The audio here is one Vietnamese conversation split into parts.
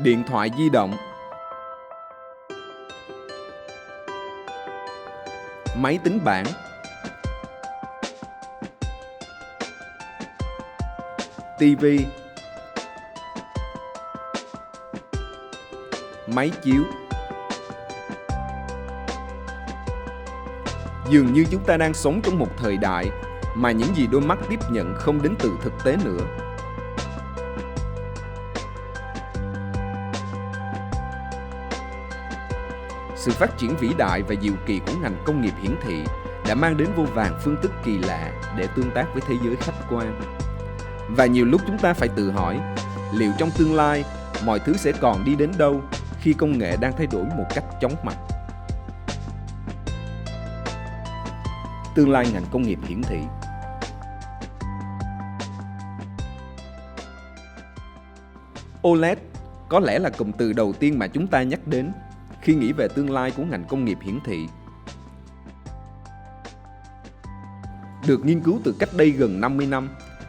Điện thoại di động, máy tính bảng, TV, máy chiếu. Dường như chúng ta đang sống trong một thời đại mà những gì đôi mắt tiếp nhận không đến từ thực tế nữa. Sự phát triển vĩ đại và diệu kỳ của ngành công nghiệp hiển thị đã mang đến vô vàn phương thức kỳ lạ để tương tác với thế giới khách quan. Và nhiều lúc chúng ta phải tự hỏi, liệu trong tương lai mọi thứ sẽ còn đi đến đâu khi công nghệ đang thay đổi một cách chóng mặt? Tương lai ngành công nghiệp hiển thị. OLED có lẽ là cụm từ đầu tiên mà chúng ta nhắc đến khi nghĩ về tương lai của ngành công nghiệp hiển thị. Được nghiên cứu từ cách đây gần 50 năm,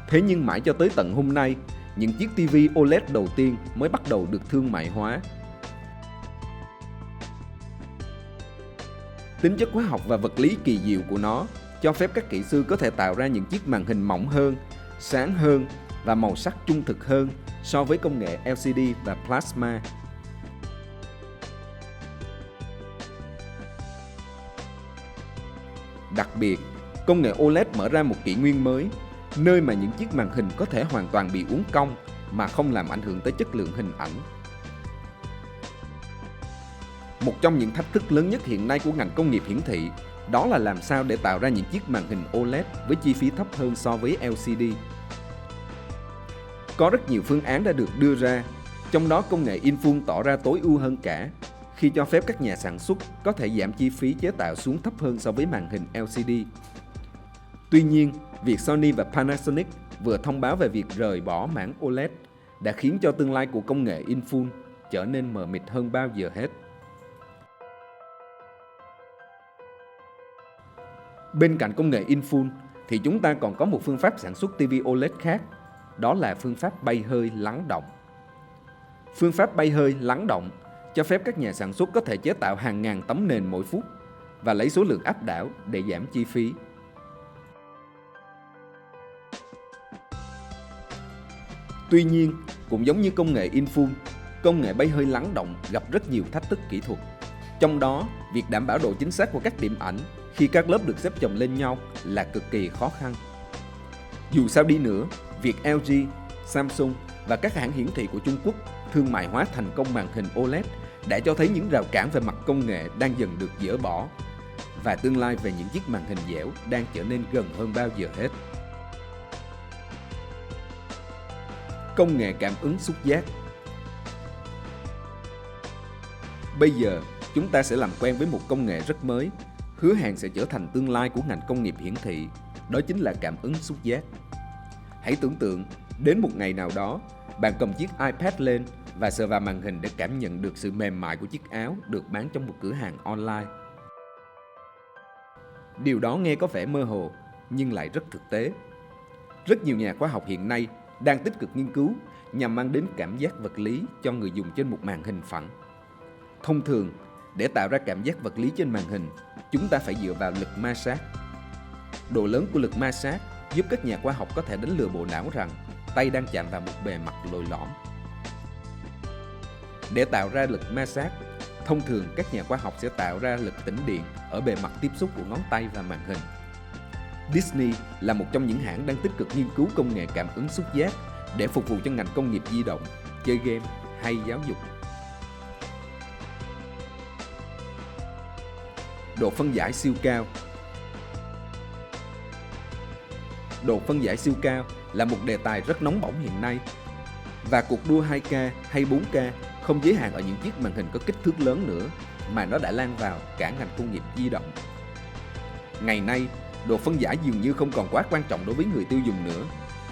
thế nhưng mãi cho tới tận hôm nay, những chiếc TV OLED đầu tiên mới bắt đầu được thương mại hóa. Tính chất hóa học và vật lý kỳ diệu của nó cho phép các kỹ sư có thể tạo ra những chiếc màn hình mỏng hơn, sáng hơn và màu sắc trung thực hơn so với công nghệ LCD và plasma. Đặc biệt, công nghệ OLED mở ra một kỷ nguyên mới, nơi mà những chiếc màn hình có thể hoàn toàn bị uốn cong mà không làm ảnh hưởng tới chất lượng hình ảnh. Một trong những thách thức lớn nhất hiện nay của ngành công nghiệp hiển thị đó là làm sao để tạo ra những chiếc màn hình OLED với chi phí thấp hơn so với LCD. Có rất nhiều phương án đã được đưa ra, trong đó công nghệ in-full tỏ ra tối ưu hơn cả, khi cho phép các nhà sản xuất có thể giảm chi phí chế tạo xuống thấp hơn so với màn hình LCD. Tuy nhiên, việc Sony và Panasonic vừa thông báo về việc rời bỏ mảng OLED đã khiến cho tương lai của công nghệ in-full trở nên mờ mịt hơn bao giờ hết. Bên cạnh công nghệ in-full thì chúng ta còn có một phương pháp sản xuất TV OLED khác, đó là phương pháp bay hơi lắng động. Phương pháp bay hơi lắng động cho phép các nhà sản xuất có thể chế tạo hàng ngàn tấm nền mỗi phút và lấy số lượng áp đảo để giảm chi phí. Tuy nhiên, cũng giống như công nghệ in-full, công nghệ bay hơi lắng động gặp rất nhiều thách thức kỹ thuật. Trong đó, việc đảm bảo độ chính xác của các điểm ảnh khi các lớp được xếp chồng lên nhau là cực kỳ khó khăn. Dù sao đi nữa, việc LG, Samsung và các hãng hiển thị của Trung Quốc thương mại hóa thành công màn hình OLED đã cho thấy những rào cản về mặt công nghệ đang dần được dỡ bỏ và tương lai về những chiếc màn hình dẻo đang trở nên gần hơn bao giờ hết. Công nghệ cảm ứng xúc giác. Bây giờ, chúng ta sẽ làm quen với một công nghệ rất mới, hứa hẹn sẽ trở thành tương lai của ngành công nghiệp hiển thị, đó chính là cảm ứng xúc giác. Hãy tưởng tượng, đến một ngày nào đó, bạn cầm chiếc iPad lên và sờ vào màn hình để cảm nhận được sự mềm mại của chiếc áo được bán trong một cửa hàng online. Điều đó nghe có vẻ mơ hồ, nhưng lại rất thực tế. Rất nhiều nhà khoa học hiện nay đang tích cực nghiên cứu nhằm mang đến cảm giác vật lý cho người dùng trên một màn hình phẳng. Thông thường, để tạo ra cảm giác vật lý trên màn hình, chúng ta phải dựa vào lực ma sát. Độ lớn của lực ma sát giúp các nhà khoa học có thể đánh lừa bộ não rằng tay đang chạm vào một bề mặt lồi lõm. Để tạo ra lực ma sát, thông thường các nhà khoa học sẽ tạo ra lực tĩnh điện ở bề mặt tiếp xúc của ngón tay và màn hình. Disney là một trong những hãng đang tích cực nghiên cứu công nghệ cảm ứng xúc giác để phục vụ cho ngành công nghiệp di động, chơi game hay giáo dục. Độ phân giải siêu cao. Độ phân giải siêu cao là một đề tài rất nóng bỏng hiện nay, và cuộc đua 2K hay 4K không giới hạn ở những chiếc màn hình có kích thước lớn nữa, mà nó đã lan vào cả ngành công nghiệp di động. Ngày nay, độ phân giải dường như không còn quá quan trọng đối với người tiêu dùng nữa.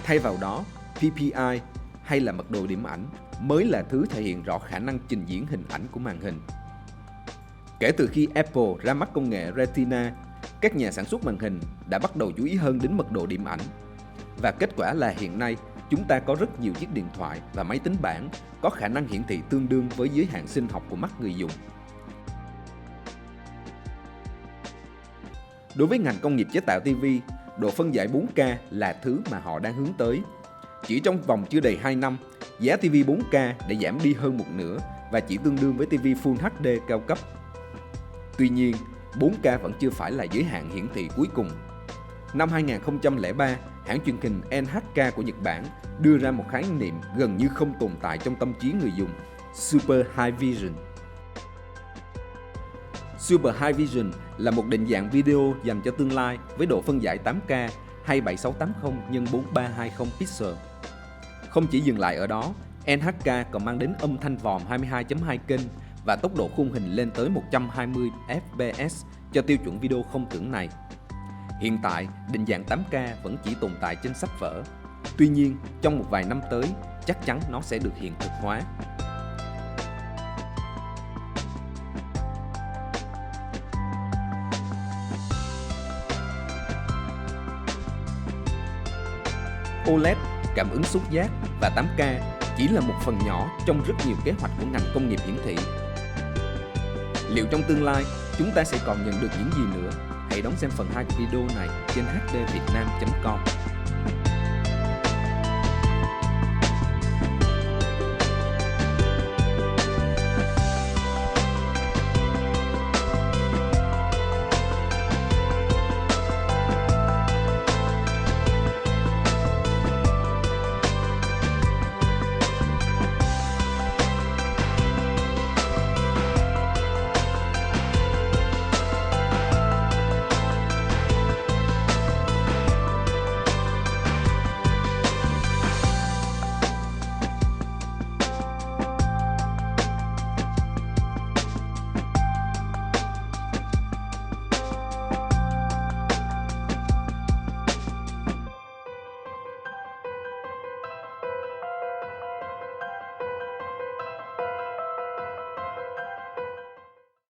Thay vào đó, PPI hay là mật độ điểm ảnh mới là thứ thể hiện rõ khả năng trình diễn hình ảnh của màn hình. Kể từ khi Apple ra mắt công nghệ Retina, các nhà sản xuất màn hình đã bắt đầu chú ý hơn đến mật độ điểm ảnh. Và kết quả là hiện nay, chúng ta có rất nhiều chiếc điện thoại và máy tính bảng có khả năng hiển thị tương đương với giới hạn sinh học của mắt người dùng. Đối với ngành công nghiệp chế tạo TV, độ phân giải 4K là thứ mà họ đang hướng tới. Chỉ trong vòng chưa đầy 2 năm, giá TV 4K đã giảm đi hơn một nửa và chỉ tương đương với TV Full HD cao cấp. Tuy nhiên, 4K vẫn chưa phải là giới hạn hiển thị cuối cùng. Năm 2003, hãng truyền hình NHK của Nhật Bản đưa ra một khái niệm gần như không tồn tại trong tâm trí người dùng, Super High Vision. Super High Vision là một định dạng video dành cho tương lai với độ phân giải 8K hay 7680 x 4320 pixel. Không chỉ dừng lại ở đó, NHK còn mang đến âm thanh vòm 22.2 kênh và tốc độ khung hình lên tới 120 fps cho tiêu chuẩn video không tưởng này. Hiện tại, định dạng 8K vẫn chỉ tồn tại trên sách vở. Tuy nhiên, trong một vài năm tới, chắc chắn nó sẽ được hiện thực hóa. OLED, cảm ứng xúc giác và 8K chỉ là một phần nhỏ trong rất nhiều kế hoạch của ngành công nghiệp hiển thị. Liệu trong tương lai, chúng ta sẽ còn nhận được những gì nữa? Hãy đón xem phần 2 của video này trên hdvietnam.com.